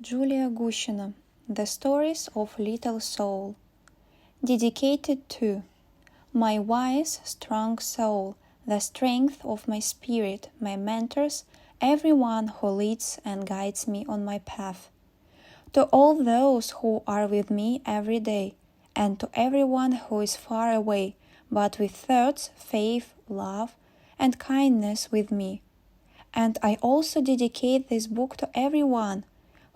Julia Gushina, The Stories of Little Soul. Dedicated to my wise, strong soul, the strength of my spirit, my mentors, everyone who leads and guides me on my path. To all those who are with me every day, and to everyone who is far away, but with thoughts, faith, love, and kindness with me. And I also dedicate this book to everyone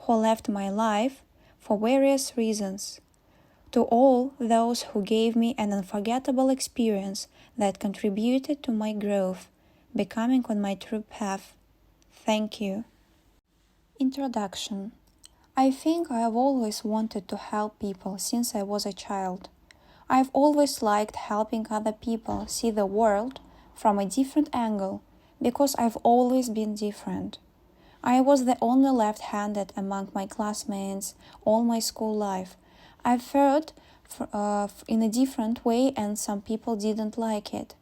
who left my life for various reasons. To all those who gave me an unforgettable experience that contributed to my growth, becoming on my true path. Thank you. Introduction. I think I have always wanted to help people since I was a child. I've always liked helping other people see the world from a different angle because I've always been different. I was the only left-handed among my classmates all my school life. I thought in a different way and some people didn't like it.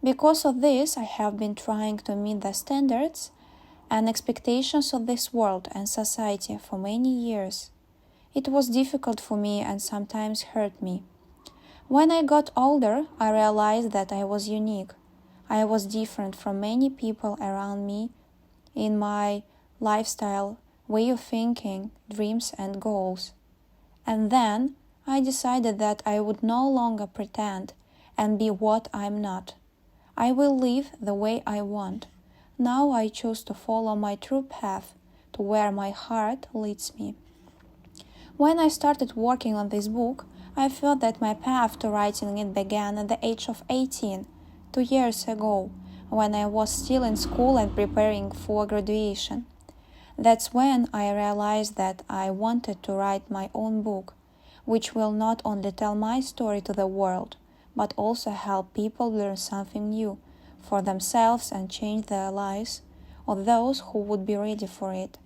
Because of this, I have been trying to meet the standards and expectations of this world and society for many years. It was difficult for me and sometimes hurt me. When I got older, I realized that I was unique. I was different from many people around me in my lifestyle, way of thinking, dreams and goals. And then I decided that I would no longer pretend and be what I'm not. I will live the way I want. Now I choose to follow my true path to where my heart leads me. When I started working on this book, I felt that my path to writing it began at the age of 18, 2 years ago, when I was still in school and preparing for graduation. That's when I realized that I wanted to write my own book, which will not only tell my story to the world, but also help people learn something new for themselves and change their lives, or those who would be ready for it.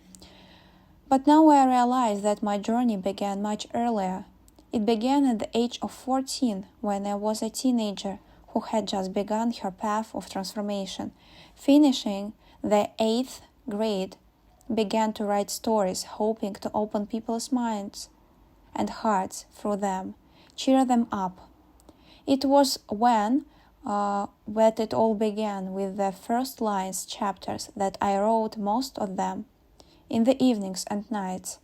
But now I realize that my journey began much earlier. It began at the age of 14, when I was a teenager who had just begun her path of transformation. Finishing the 8th grade, began to write stories, hoping to open people's minds and hearts through them, cheer them up. It was when that it all began with the first lines chapters that I wrote most of them in the evenings and nights,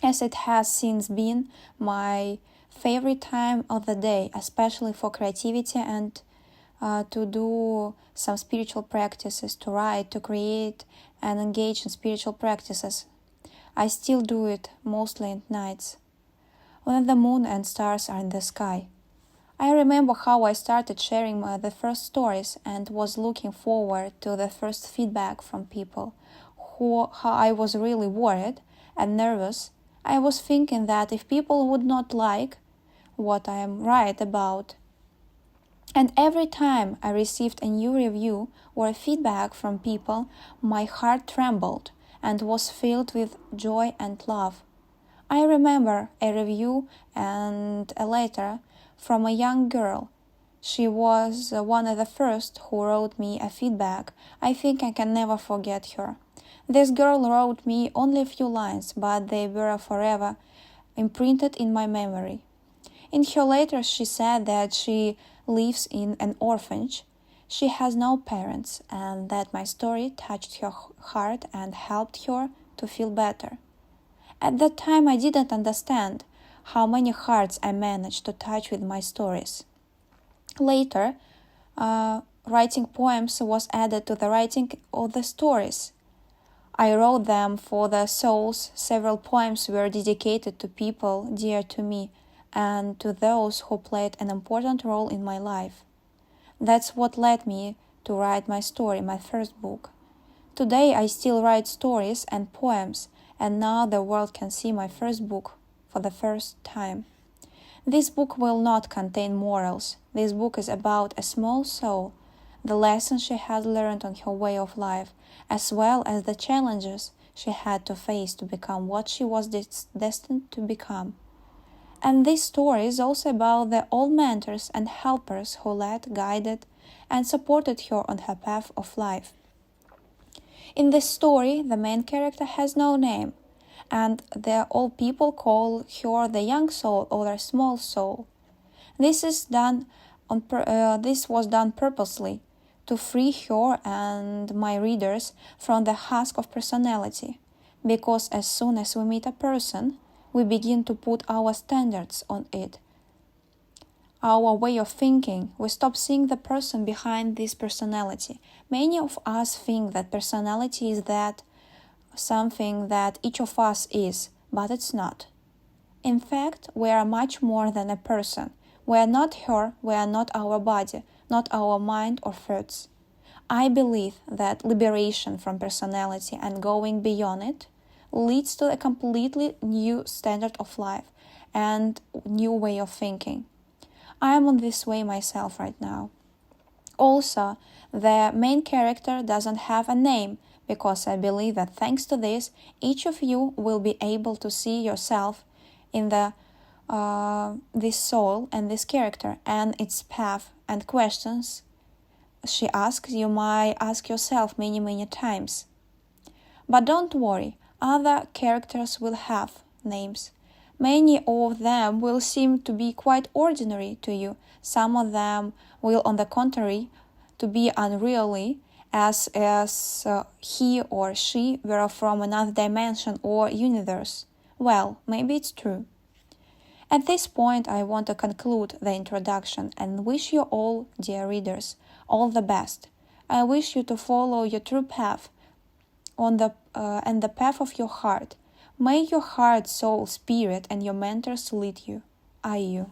as it has since been my favorite time of the day, especially for creativity and to do some spiritual practices, to write, to create and engage in spiritual practices. I still do it mostly at nights, when the moon and stars are in the sky. I remember how I started sharing the first stories and was looking forward to the first feedback from people, how I was really worried and nervous. I was thinking that if people would not like what I am right about, and every time I received a new review or a feedback from people, my heart trembled and was filled with joy and love. I remember a review and a letter from a young girl. She was one of the first who wrote me a feedback. I think I can never forget her. This girl wrote me only a few lines, but they were forever imprinted in my memory. In her letter, she said that she lives in an orphanage. She has no parents, and that my story touched her heart and helped her to feel better. At that time, I didn't understand how many hearts I managed to touch with my stories. Later, writing poems was added to the writing of the stories. I wrote them for their souls. Several poems were dedicated to people dear to me and to those who played an important role in my life. That's what led me to write my story, my first book. Today I still write stories and poems, and now the world can see my first book for the first time. This book will not contain morals. This book is about a small soul, the lessons she has learned on her way of life, as well as the challenges she had to face to become what she was destined to become. And this story is also about the old mentors and helpers who led, guided, and supported her on her path of life. In this story, the main character has no name, and all people call her the young soul or the small soul. This was done purposely to free her and my readers from the husk of personality, because as soon as we meet a person, we begin to put our standards on it, our way of thinking. We stop seeing the person behind this personality. Many of us think that personality is something that each of us is, but it's not. In fact, we are much more than a person. We are not her, we are not our body, not our mind or thoughts. I believe that liberation from personality and going beyond it leads to a completely new standard of life and new way of thinking. I am on this way myself right now. Also, the main character doesn't have a name, because I believe that thanks to this, each of you will be able to see yourself in this soul and this character and its path and questions she asks. You might ask yourself many times. But don't worry, other characters will have names. Many of them will seem to be quite ordinary to you. Some of them will, on the contrary, to be unreally, as he or she were from another dimension or universe. Well, maybe it's true. At this point, I want to conclude the introduction and wish you all, dear readers, all the best. I wish you to follow your true path and the path of your heart. May your heart, soul, spirit, and your mentors lead you. Ayu.